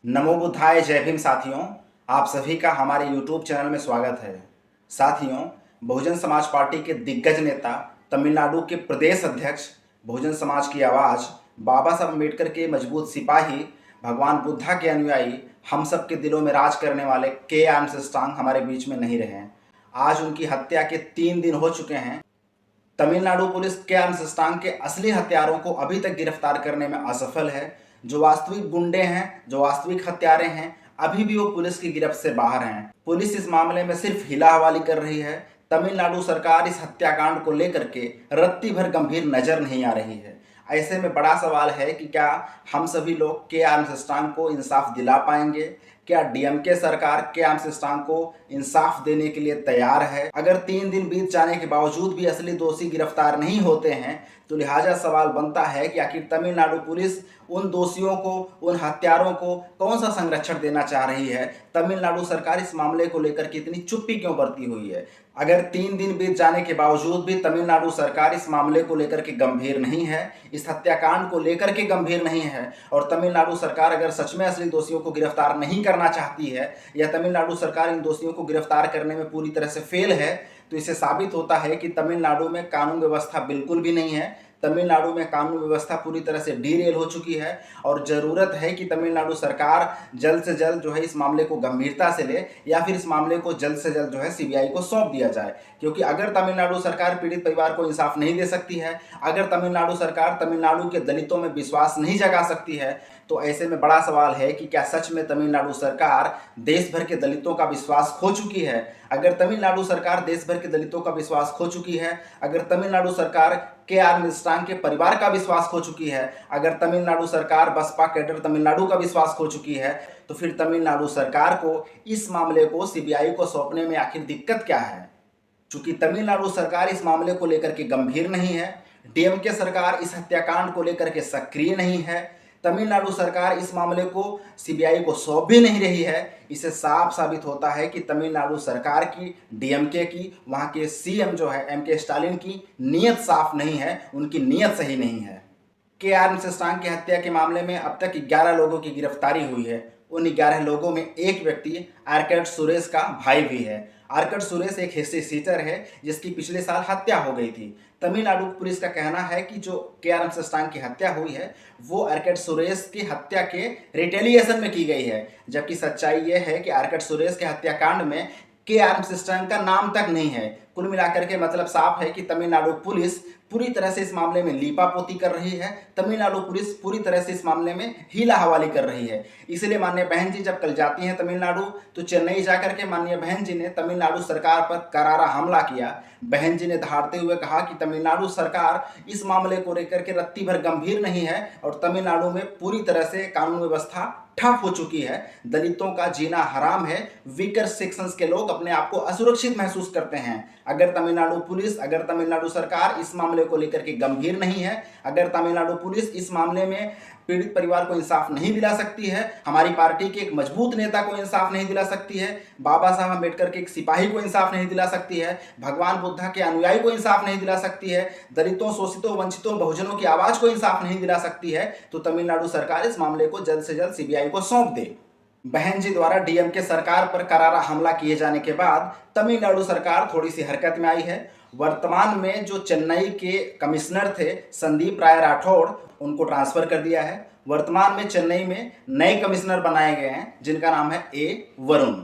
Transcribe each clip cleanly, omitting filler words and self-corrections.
नमो बुद्धाय, जय भीम साथियों। आप सभी का हमारे YouTube चैनल में स्वागत है। साथियों, बहुजन समाज पार्टी के दिग्गज नेता, तमिलनाडु के प्रदेश अध्यक्ष, बहुजन समाज की आवाज़, बाबा साहब अम्बेडकर के मजबूत सिपाही, भगवान बुद्धा के अनुयायी, हम सब के दिलों में राज करने वाले के आर्मस्ट्रांग हमारे बीच में नहीं रहे। आज उनकी हत्या के 3 दिन हो चुके हैं। तमिलनाडु पुलिस के आर्मस्ट्रांग के असली हत्यारों को अभी तक गिरफ्तार करने में असफल है। जो वास्तविक गुंडे हैं, जो वास्तविक हत्यारे हैं, अभी भी वो पुलिस की गिरफ्त से बाहर हैं। पुलिस इस मामले में सिर्फ हिला हवाली कर रही है। तमिलनाडु सरकार इस हत्याकांड को लेकर के रत्ती भर गंभीर नजर नहीं आ रही है। ऐसे में बड़ा सवाल है कि क्या हम सभी लोग के आर्मस्ट्रांग को इंसाफ दिला पाएंगे? क्या डीएमके सरकार के आर्मस्ट्रांग को इंसाफ देने के लिए तैयार है? अगर 3 दिन बीत जाने के बावजूद भी असली दोषी गिरफ्तार नहीं होते हैं तो लिहाजा सवाल बनता है कि आखिर तमिलनाडु पुलिस उन दोषियों को, उन हत्यारों को कौन सा संरक्षण देना चाह रही है? तमिलनाडु सरकार इस मामले को लेकर के इतनी चुप्पी क्यों बरती हुई है? अगर 3 दिन बीत जाने के बावजूद भी तमिलनाडु सरकार इस मामले को लेकर के गंभीर नहीं है, इस हत्याकांड को लेकर के गंभीर नहीं है, और तमिलनाडु सरकार अगर सच में असली दोषियों को गिरफ्तार नहीं करना चाहती है, या तमिलनाडु सरकार इन दोषियों को गिरफ्तार करने में पूरी तरह से फेल है, तो इससे साबित होता है कि तमिलनाडु में कानून व्यवस्था बिल्कुल भी नहीं है। तमिलनाडु में कानून व्यवस्था पूरी तरह से डीरेल हो चुकी है और ज़रूरत है कि तमिलनाडु सरकार जल्द से जल्द जो है इस मामले को गंभीरता से ले, या फिर इस मामले को जल्द से जल्द जो है सीबीआई को सौंप दिया जाए। क्योंकि अगर तमिलनाडु सरकार पीड़ित परिवार को इंसाफ नहीं दे सकती है, अगर तमिलनाडु सरकार तमिलनाडु के दलितों में विश्वास नहीं जगा सकती है, तो ऐसे में बड़ा सवाल है कि क्या सच में तमिलनाडु सरकार देश भर के दलितों का विश्वास खो चुकी है? अगर तमिलनाडु सरकार देश भर के दलितों का विश्वास खो चुकी है, अगर तमिलनाडु सरकार के आर्मस्ट्रांग के परिवार का विश्वास खो चुकी है, अगर तमिलनाडु सरकार बसपा कैडर तमिलनाडु का विश्वास खो चुकी है, तो फिर तमिलनाडु सरकार को इस मामले को सीबीआई को सौंपने में आखिर दिक्कत क्या है? चूंकि तमिलनाडु सरकार इस मामले को लेकर के गंभीर नहीं है, डीएमके सरकार इस हत्याकांड को लेकर के सक्रिय नहीं है, तमिलनाडु सरकार इस मामले को सीबीआई को सौंप भी नहीं रही है, इससे साफ साबित होता है कि तमिलनाडु सरकार की, डीएमके की, वहाँ के सीएम जो है एमके स्टालिन की नीयत साफ नहीं है, उनकी नीयत सही नहीं है। के आर्मस्ट्रांग की हत्या के मामले में अब तक 11 लोगों की गिरफ्तारी हुई है। उन 11 लोगों में एक व्यक्ति आर्केड सुरेश का भाई भी है। आर्केड सुरेश एक हिस्ट्री सीटर है जिसकी पिछले साल हत्या हो गई थी। तमिलनाडु पुलिस का कहना है कि जो के आर्मस्ट्रांग की हत्या हुई है वो आर्केड सुरेश की हत्या के रिटेलिएशन में की गई है, जबकि सच्चाई ये है कि आर्केड सुरेश के हत्याकांड में के आर्मस्ट्रांग का नाम तक नहीं है। कुल मिलाकर के मतलब साफ है कि तमिलनाडु पुलिस पूरी तरह से इस मामले में लीपापोती कर रही है। तमिलनाडु पुलिस पूरी तरह से इस मामले में हीला हवाली कर रही है। इसलिए माननीय बहन जी जब कल जाती हैं तमिलनाडु, तो चेन्नई जाकर के माननीय बहन जी ने तमिलनाडु सरकार पर करारा हमला किया। बहन जी ने दहाड़ते हुए कहा कि तमिलनाडु सरकार इस मामले को लेकर के रत्ती भर गंभीर नहीं है और तमिलनाडु में पूरी तरह से कानून व्यवस्था ठप हो चुकी है। दलितों का जीना हराम है। वीकर सेक्शंस के लोग अपने आप को असुरक्षित महसूस करते हैं। अगर तमिलनाडु पुलिस, अगर तमिलनाडु सरकार इस मामले को लेकर के गंभीर नहीं है, अगर तमिलनाडु पुलिस इस मामले में पीड़ित परिवार को इंसाफ नहीं दिला सकती है, हमारी पार्टी के एक मजबूत नेता को इंसाफ नहीं दिला सकती है, बाबा साहब अम्बेडकर के एक सिपाही को इंसाफ नहीं दिला सकती है, भगवान बुद्धा के अनुयायी को इंसाफ नहीं दिला सकती है, दलितों, शोषितों, वंचितों, बहुजनों की आवाज़ को इंसाफ नहीं दिला सकती है, तो तमिलनाडु सरकार इस मामले को जल्द से जल्द सीबीआई को सौंप दे। बहन जी द्वारा डीएमके सरकार पर करारा हमला किए जाने के बाद तमिलनाडु सरकार थोड़ी सी हरकत में आई है। वर्तमान में जो चेन्नई के कमिश्नर थे संदीप राय राठौड़, उनको ट्रांसफ़र कर दिया है। वर्तमान में चेन्नई में नए कमिश्नर बनाए गए हैं जिनका नाम है ए वरुण।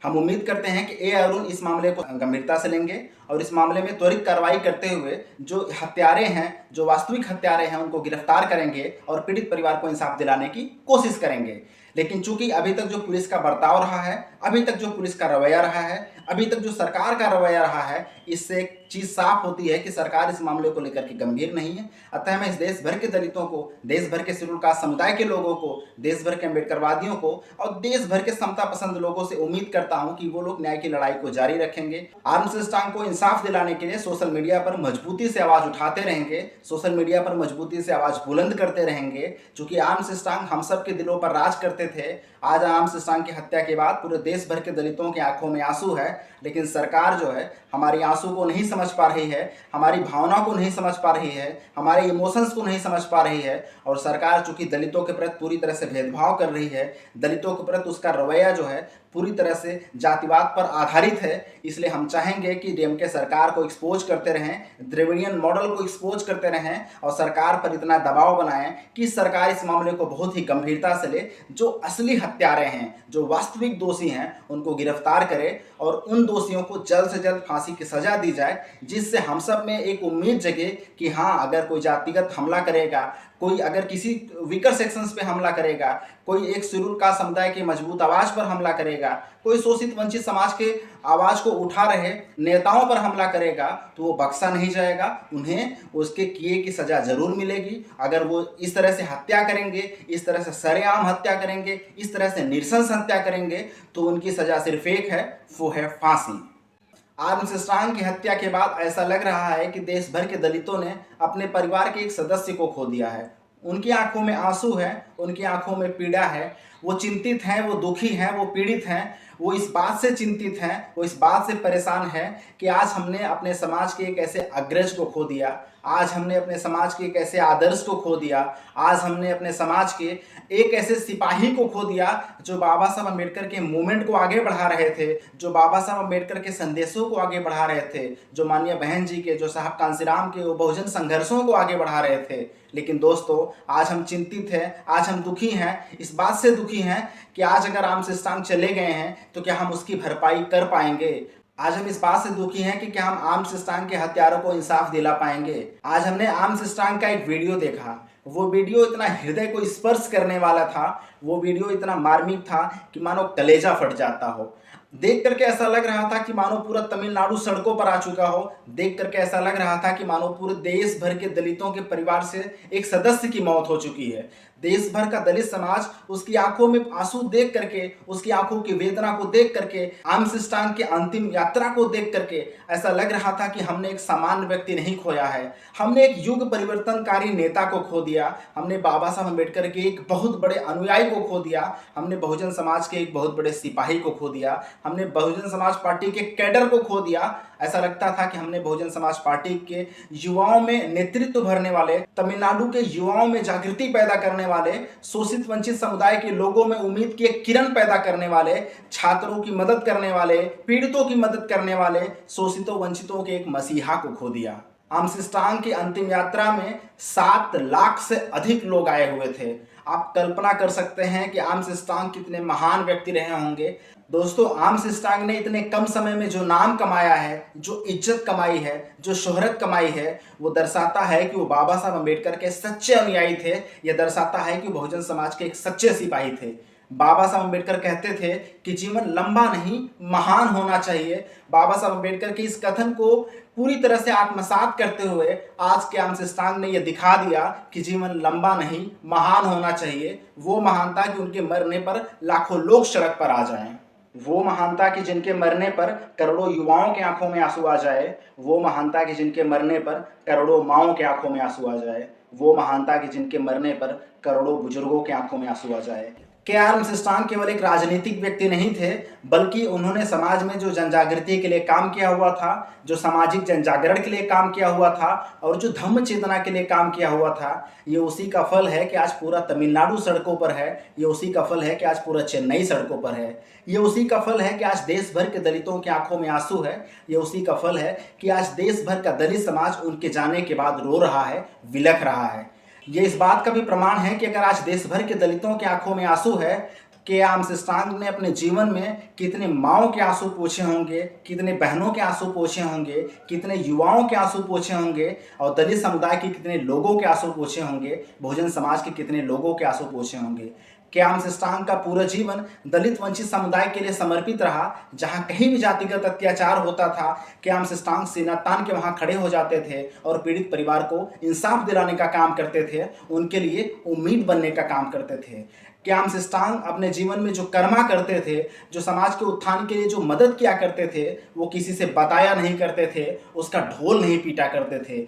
हम उम्मीद करते हैं कि ए अरुण इस मामले को गंभीरता से लेंगे और इस मामले में त्वरित कार्रवाई करते हुए जो हत्यारे हैं, जो वास्तविक हत्यारे हैं, उनको गिरफ्तार करेंगे और पीड़ित परिवार को इंसाफ दिलाने की कोशिश करेंगे। लेकिन चूंकि अभी तक जो पुलिस का बर्ताव रहा है, अभी तक जो पुलिस का रवैया रहा है, अभी तक जो सरकार का रवैया रहा है, इससे एक चीज़ साफ होती है कि सरकार इस मामले को लेकर के गंभीर नहीं है। अतः मैं इस देश भर के दलितों को, देश भर के शेड्यूल कास्ट समुदाय के लोगों को, देश भर के अम्बेडकरवादियों को और देश भर के समता पसंद लोगों से उम्मीद करता हूं कि वो लोग न्याय की लड़ाई को जारी रखेंगे। आर्मस्ट्रांग को इंसाफ दिलाने के लिए सोशल मीडिया पर मजबूती से आवाज़ उठाते रहेंगे, सोशल मीडिया पर मजबूती से आवाज़ बुलंद करते रहेंगे, चूँकि आर्मस्ट्रांग हम सब के दिलों पर राज करते करते थे। आज आर्म्स स्ट्रांग की हत्या के बाद पूरे देश भर के दलितों की आंखों में आंसू है, लेकिन सरकार जो है हमारी आंसू को नहीं समझ पा रही है, हमारी भावना को नहीं समझ पा रही है, हमारे इमोशंस को नहीं समझ पा रही है। और सरकार चूंकि दलितों के प्रति पूरी तरह से भेदभाव कर रही है, दलितों के प्रति उसका रवैया जो है पूरी तरह से जातिवाद पर आधारित है, इसलिए हम चाहेंगे कि डीएमके सरकार को एक्सपोज करते रहें, द्रविडियन मॉडल को एक्सपोज करते रहें और सरकार पर इतना दबाव बनाएं कि सरकार इस मामले को बहुत ही गंभीरता से ले, जो असली हत्यारे हैं, जो वास्तविक दोषी हैं, उनको गिरफ्तार करे और उन दोषियों को जल्द से जल्द फांसी की सजा दी जाए, जिससे हम सब में एक उम्मीद जगे कि हाँ, अगर कोई जातिगत हमला करेगा, कोई अगर किसी वीकर सेक्शंस पे हमला करेगा, कोई एक शेड्यूल कास्ट समुदाय की मजबूत आवाज पर हमला करेगा, कोई शोषित वंचित समाज के आवाज को उठा रहे नेताओं पर हमला करेगा, तो वो बख्शा नहीं जाएगा। उन्हें उसके किए की सजा जरूर मिलेगी। अगर वो इस तरह से हत्या करेंगे, इस तरह से सरेआम हत्या करेंगे, इस तरह से नृशंस हत्या करेंगे, तो उनकी सजा सिर्फ एक है, वो है फांसी। आर्म्स स्ट्रांग की हत्या के बाद ऐसा लग रहा है कि देश भर के दलितों ने अपने परिवार के एक सदस्य को खो दिया है। उनकी आंखों में आंसू है, उनकी आंखों में पीड़ा है, वो चिंतित हैं, वो दुखी हैं, वो पीड़ित हैं। वो इस बात से चिंतित हैं, वो इस बात से परेशान हैं कि आज हमने अपने समाज के एक ऐसे अग्रज को खो दिया, आज हमने अपने समाज के एक ऐसे आदर्श को खो दिया, आज हमने अपने समाज के एक ऐसे सिपाही को खो दिया जो बाबा साहब अम्बेडकर के मूवमेंट को आगे बढ़ा रहे थे, जो बाबा साहब अम्बेडकर के संदेशों को आगे बढ़ा रहे थे, जो माननीय बहन जी के, जो साहब कांसीराम के वो बहुजन संघर्षों को आगे बढ़ा रहे थे। लेकिन दोस्तों, आज हम चिंतित हैं, आज हम दुखी हैं, इस बात से दुखी हैं कि आज अगर आर्म्स स्ट्रांग चले गए हैं तो क्या हम उसकी भरपाई कर पाएंगे। आज हम इस बात से दुखी हैं कि क्या हम आर्म्स स्ट्रांग के हत्यारों को इंसाफ दिला पाएंगे। आज हमने आर्म्स स्ट्रांग का एक वीडियो देखा, वो वीडियो इतना हृदय को स्पर्श करने वाला था, वो वीडियो इतना मार्मिक था कि मानो कलेजा फट जाता हो। देख करके ऐसा लग रहा था कि मानो पूरा तमिलनाडु सड़कों पर आ चुका हो। देख करके ऐसा लग रहा था कि मानो पूरे देश भर के दलितों के परिवार से एक सदस्य की मौत हो चुकी है। देश भर का दलित समाज उसकी आंखों में आंसू देख करके, उसकी आंखों की वेदना को देख करके, आर्म्स स्ट्रांग की अंतिम यात्रा को देख करके ऐसा लग रहा था कि हमने एक सामान्य व्यक्ति नहीं खोया है, हमने एक युग परिवर्तनकारी नेता को खो दिया, हमने बाबा साहब अम्बेडकर के एक बहुत बड़े अनुयायी को खो दिया, हमने बहुजन समाज के एक बहुत बड़े सिपाही को खो दिया, हमने बहुजन समाज पार्टी के कैडर को खो दिया। ऐसा लगता था कि हमने बहुजन समाज पार्टी के युवाओं में नेतृत्व भरने वाले, तमिलनाडु के युवाओं में जागृति पैदा करने वाले, शोषित वंचित समुदाय के लोगों में उम्मीद की एक किरण पैदा करने वाले, छात्रों की मदद करने वाले, पीड़ितों की मदद करने वाले, शोषितों वंचितों के एक मसीहा को खो दिया। आर्म्स स्ट्रांग की अंतिम यात्रा में 7 लाख से अधिक लोग आए हुए थे। आप कल्पना कर सकते हैं कि आर्म्स स्ट्रांग कितने महान व्यक्ति रहे होंगे। दोस्तों, आर्म्स स्ट्रांग ने इतने कम समय में जो नाम कमाया है, जो इज्जत कमाई है, जो शोहरत कमाई है, वो दर्शाता है कि वो बाबा साहब अम्बेडकर के सच्चे अनुयायी थे। यह दर्शाता है कि बहुजन समाज के एक सच्चे सिपाही थे। बाबा साहब अम्बेडकर कहते थे कि जीवन लंबा नहीं, महान होना चाहिए। बाबा साहब अम्बेडकर के इस कथन को पूरी तरह से आत्मसात करते हुए आज के आर्म्स स्ट्रांग ने यह दिखा दिया कि जीवन लंबा नहीं, महान होना चाहिए। वो महानता कि उनके मरने पर लाखों लोग सड़क पर आ जाएं, वो महानता कि जिनके मरने पर करोड़ों युवाओं की आंखों में आंसू आ जाए, वो महानता कि जिनके मरने पर करोड़ों माओं की आंखों में आंसू आ जाए, वो महानता कि जिनके मरने पर करोड़ों बुजुर्गों की आंखों में आंसू आ जाए। क्या आर्म्स स्ट्रांग केवल एक राजनीतिक व्यक्ति नहीं थे, बल्कि उन्होंने समाज में जो जनजागृति के लिए काम किया हुआ था, जो सामाजिक जनजागरण के लिए काम किया हुआ था और जो धम्म चेतना के लिए काम किया हुआ था, ये उसी का फल है कि आज पूरा तमिलनाडु सड़कों पर है, ये उसी का फल है कि आज पूरा चेन्नई सड़कों पर है, ये उसी का फल है कि आज देश भर के दलितों की आंखों में आंसू है, ये उसी का फल है कि आज देश भर का दलित समाज उनके जाने के बाद रो रहा है, विलख रहा है। ये इस बात का भी प्रमाण है कि अगर आज देश भर के दलितों की आंखों में आंसू है, कि आर्म्स स्ट्रांग ने अपने जीवन में कितने माओं के आंसू पोंछे होंगे, कितने बहनों के आंसू पोंछे होंगे, कितने युवाओं के आंसू पोंछे होंगे और दलित समुदाय के कितने लोगों के आंसू पोंछे होंगे, बहुजन समाज के कितने लोगों के आंसू पोंछे होंगे। कि आर्म्स स्ट्रांग का पूरा जीवन दलित वंचित समुदाय के लिए समर्पित रहा। जहां कहीं भी जातिगत अत्याचार होता था, कि आर्म्स स्ट्रांग सीना तान के वहां खड़े हो जाते थे और पीड़ित परिवार को इंसाफ दिलाने का काम करते थे, उनके लिए उम्मीद बनने का काम करते थे। कि आर्म्स स्ट्रांग अपने जीवन में जो कर्मा करते थे, जो समाज के उत्थान के लिए जो मदद किया करते थे, वो किसी से बताया नहीं करते थे, उसका ढोल नहीं पीटा करते थे।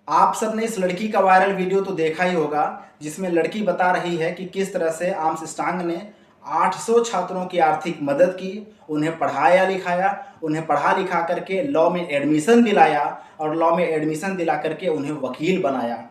आप सब ने इस लड़की का वायरल वीडियो तो देखा ही होगा, जिसमें लड़की बता रही है कि किस तरह से आर्म्स स्ट्रांग ने 800 छात्रों की आर्थिक मदद की, उन्हें पढ़ाया लिखाया, उन्हें पढ़ा लिखा करके लॉ में एडमिशन दिलाया और लॉ में एडमिशन दिला करके उन्हें वकील बनाया।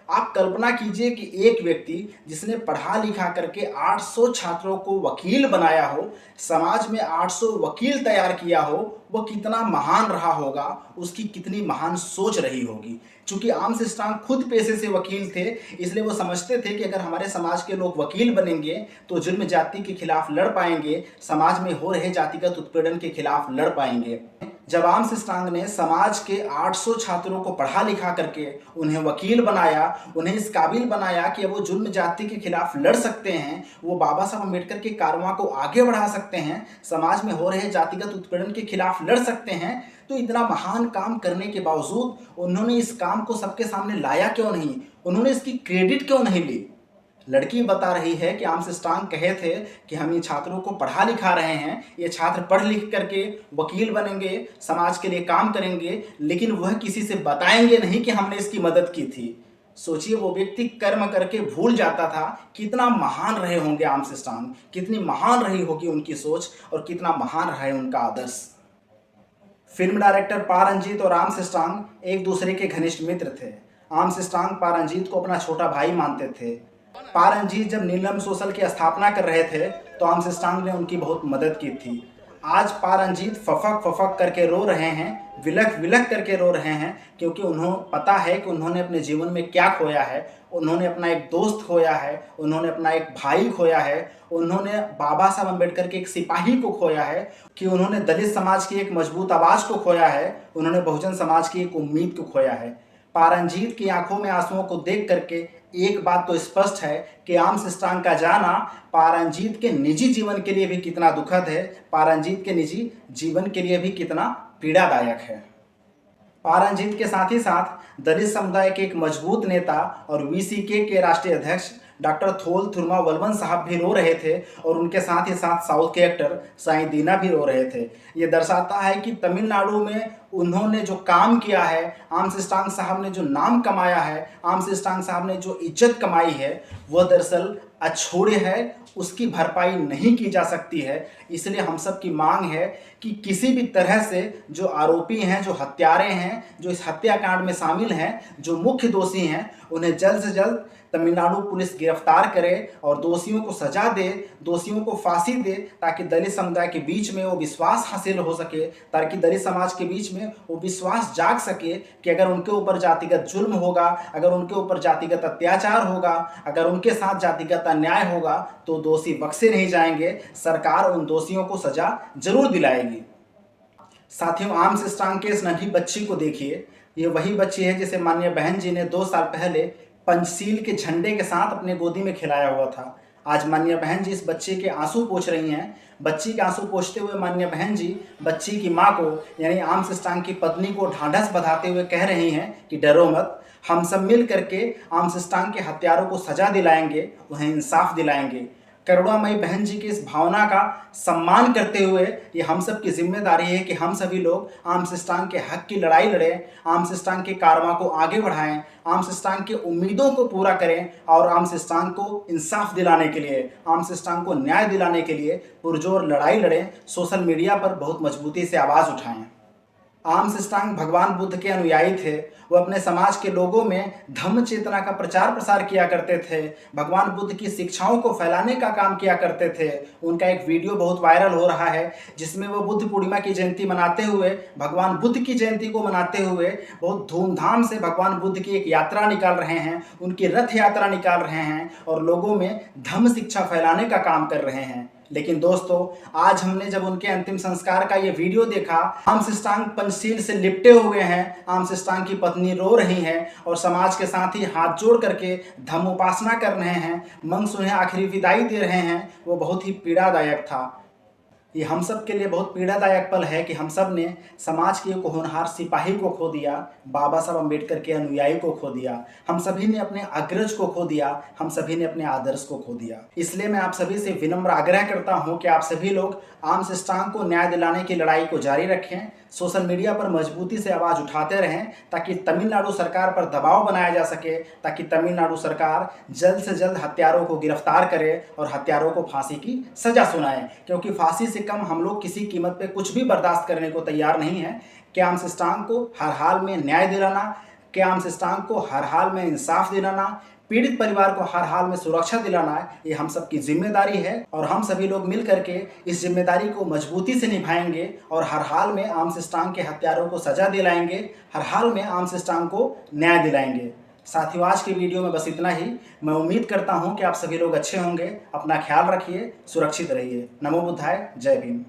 आप कल्पना कीजिए कि एक व्यक्ति जिसने पढ़ा लिखा करके 800 छात्रों को वकील बनाया हो, समाज में 800 वकील तैयार किया हो, वो कितना महान रहा होगा, उसकी कितनी महान सोच रही होगी। चूंकि आर्म्स स्ट्रांग खुद पेशे से वकील थे, इसलिए वो समझते थे कि अगर हमारे समाज के लोग वकील बनेंगे तो जुर्म जाति के खिलाफ लड़ पाएंगे, समाज में हो रहे जातिगत उत्पीड़न के खिलाफ लड़ पाएंगे। जब आर्म्स स्ट्रांग ने समाज के 800 छात्रों को पढ़ा लिखा करके उन्हें वकील बनाया, उन्हें इस काबिल बनाया कि वो जुर्म जाति के खिलाफ लड़ सकते हैं, वो बाबा साहब अम्बेडकर के कारवां को आगे बढ़ा सकते हैं, समाज में हो रहे जातिगत उत्पीड़न के खिलाफ लड़ सकते हैं, तो इतना महान काम करने के बावजूद उन्होंने इस काम को सबके सामने लाया क्यों नहीं? उन्होंने इसकी क्रेडिट क्यों नहीं ली? लड़की बता रही है कि आर्म्स स्ट्रांग कहे थे कि हम इन छात्रों को पढ़ा लिखा रहे हैं, ये छात्र पढ़ लिख करके वकील बनेंगे, समाज के लिए काम करेंगे, लेकिन वह किसी से बताएंगे नहीं कि हमने इसकी मदद की थी। सोचिए, वो व्यक्ति कर्म करके भूल जाता था। कितना महान रहे होंगे आर्म्स स्ट्रांग, कितनी महान रही होगी उनकी सोच और कितना महान रहा है उनका आदर्श। फिल्म डायरेक्टर पा रंजीत और आर्म्स स्ट्रांग एक दूसरे के घनिष्ठ मित्र थे। आर्म्स स्ट्रांग पा रंजीत को अपना छोटा भाई मानते थे। पा रंजीत जब नीलम सोशल की स्थापना कर रहे थे तो आर्म्स स्ट्रांग ने उनकी बहुत मदद की थी। आज पा रंजीत फफक फफक करके रो रहे हैं, विलख विलख करके रो रहे हैं, क्योंकि उन्होंने पता है कि उन्होंने अपने जीवन में क्या खोया है। उन्होंने अपना एक दोस्त खोया है, उन्होंने अपना एक भाई खोया है, उन्होंने बाबा साहब अम्बेडकर के एक सिपाही को खोया है, कि उन्होंने दलित समाज की एक मजबूत आवाज़ को खोया है, उन्होंने बहुजन समाज की एक उम्मीद को खोया है। पा रंजीत की आंखों में आंसुओं को देख करके एक बात तो स्पष्ट है कि आर्म्स स्ट्रांग का जाना पा रंजीत के निजी जीवन के लिए भी कितना दुखद है, पा रंजीत के निजी जीवन के लिए भी कितना पीड़ादायक है। पा रंजीत के साथ ही साथ दलित समुदाय के एक मजबूत नेता और वीसीके के राष्ट्रीय अध्यक्ष डॉक्टर थोल थुरमा वलवन साहब भी रो रहे थे और उनके साथ ही साथ साउथ के एक्टर साईं दीना भी रो रहे थे। ये दर्शाता है कि तमिलनाडु में उन्होंने जो काम किया है, आर्म्स स्ट्रांग साहब ने जो नाम कमाया है, आर्म्स स्ट्रांग साहब ने जो इज्जत कमाई है, वह दरअसल अछूड़े है, उसकी भरपाई नहीं की जा सकती है। इसलिए हम सब की मांग है कि किसी भी तरह से जो आरोपी हैं, जो हत्यारे हैं, जो इस हत्याकांड में शामिल हैं, जो मुख्य दोषी हैं, उन्हें जल्द से जल्द तमिलनाडु पुलिस गिरफ्तार करे और दोषियों को सजा दे, दोषियों को फांसी दे, ताकि दलित समुदाय के बीच में वो विश्वास हासिल हो सके, ताकि दलित समाज के बीच में वो विश्वास जाग सके कि अगर उनके ऊपर जातिगत जुल्म होगा, अगर उनके ऊपर जातिगत अत्याचार होगा, अगर उनके साथ जातिगत अन्याय होगा तो दोषी बख्शे नहीं जाएंगे, सरकार उन दोषियों को सजा जरूर दिलाएगी। साथियों, आर्म्स स्ट्रांग के इस नन्ही बच्ची को देखिए, ये वही बच्ची है जिसे माननीय बहन जी ने 2 साल पहले पंचशील के झंडे के साथ अपने गोदी में खिलाया हुआ था। आज माननीय बहन जी इस बच्चे के आंसू पोंछ रही हैं। बच्ची के आंसू पोंछते हुए माननीय बहन जी बच्ची की मां को, यानी आर्म्स स्ट्रांग की पत्नी को ढांढस बंधाते हुए कह रही हैं कि डरो मत, हम सब मिल करके आर्म्स स्ट्रांग के हत्यारों को सजा दिलाएंगे, उन्हें इंसाफ दिलाएंगे। करुणामयी बहन जी की इस भावना का सम्मान करते हुए ये हम सब की जिम्मेदारी है कि हम सभी लोग आर्म्स स्ट्रांग के हक की लड़ाई लड़ें, आर्म्स स्ट्रांग के कारवां को आगे बढ़ाएं, आर्म्स स्ट्रांग की उम्मीदों को पूरा करें और आर्म्स स्ट्रांग को इंसाफ दिलाने के लिए, आर्म्स स्ट्रांग को न्याय दिलाने के लिए पुरजोर लड़ाई लड़ें, सोशल मीडिया पर बहुत मजबूती से आवाज़ उठाएं। आर्म्स स्ट्रांग भगवान बुद्ध के अनुयायी थे। वो अपने समाज के लोगों में धम्म चेतना का प्रचार प्रसार किया करते थे, भगवान बुद्ध की शिक्षाओं को फैलाने का काम किया करते थे। उनका एक वीडियो बहुत वायरल हो रहा है जिसमें वो बुद्ध पूर्णिमा की जयंती मनाते हुए, भगवान बुद्ध की जयंती को मनाते हुए बहुत धूमधाम से भगवान बुद्ध की एक यात्रा निकाल रहे हैं, उनकी रथ यात्रा निकाल रहे हैं और लोगों में धम्म शिक्षा फैलाने का काम कर रहे हैं। लेकिन दोस्तों, आज हमने जब उनके अंतिम संस्कार का ये वीडियो देखा, आर्म्स स्ट्रांग पंचशील से लिपटे हुए हैं, आर्म्स स्ट्रांग की पत्नी रो रही है और समाज के साथ ही हाथ जोड़ करके धम्म उपासना कर रहे हैं, मंगस उन्हें आखिरी विदाई दे रहे हैं, वो बहुत ही पीड़ादायक था। ये हम सब के लिए बहुत पीड़ादायक पल है कि हम सब ने समाज के एक होनहार सिपाही को खो दिया, बाबा साहब अम्बेडकर के अनुयायी को खो दिया, हम सभी ने अपने अग्रज को खो दिया, हम सभी ने अपने आदर्श को खो दिया। इसलिए मैं आप सभी से विनम्र आग्रह करता हूं कि आप सभी लोग आर्म्स स्ट्रांग को न्याय दिलाने की लड़ाई को जारी रखें, सोशल मीडिया पर मजबूती से आवाज़ उठाते रहें ताकि तमिलनाडु सरकार पर दबाव बनाया जा सके, ताकि तमिलनाडु सरकार जल्द से जल्द हत्यारों को गिरफ्तार करे और हत्यारों को फांसी की सज़ा सुनाए, क्योंकि फांसी से कम हम लोग किसी कीमत पे कुछ भी बर्दाश्त करने को तैयार नहीं है। कि आर्म्स स्ट्रांग को हर हाल में न्याय दिलाना, कि आर्म्स स्ट्रांग को हर हाल में इंसाफ दिलाना, पीड़ित परिवार को हर हाल में सुरक्षा दिलाना, ये हम सबकी जिम्मेदारी है और हम सभी लोग मिल करके इस जिम्मेदारी को मजबूती से निभाएंगे और हर हाल में आर्म्स स्ट्रांग के हत्यारों को सजा दिलाएंगे, हर हाल में आर्म्स स्ट्रांग को न्याय दिलाएंगे। साथियों, आज की वीडियो में बस इतना ही। मैं उम्मीद करता हूं कि आप सभी लोग अच्छे होंगे। अपना ख्याल रखिए, सुरक्षित रहिए। नमो बुद्धाय, जय भीम।